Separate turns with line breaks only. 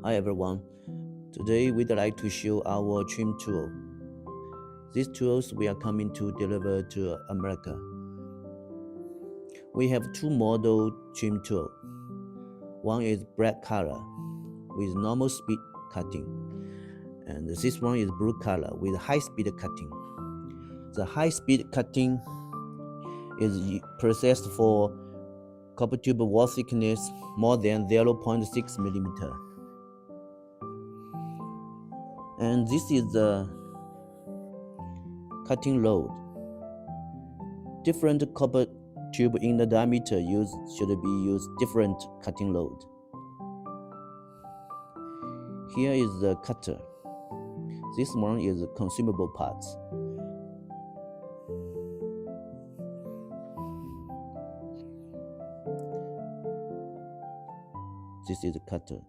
Hi everyone, today we'd like to show our trim tool. These tools we are coming to deliver to America. We have two model trim tool. One is black color with normal speed cutting, and this one is blue color with high speed cutting. The high speed cutting is processed for copper tube wall thickness more than 0.6 millimeter. And this is the cutting load. Different copper tube in the diameter should be used different cutting load. Here is the cutter. This one is consumable parts. This is the cutter.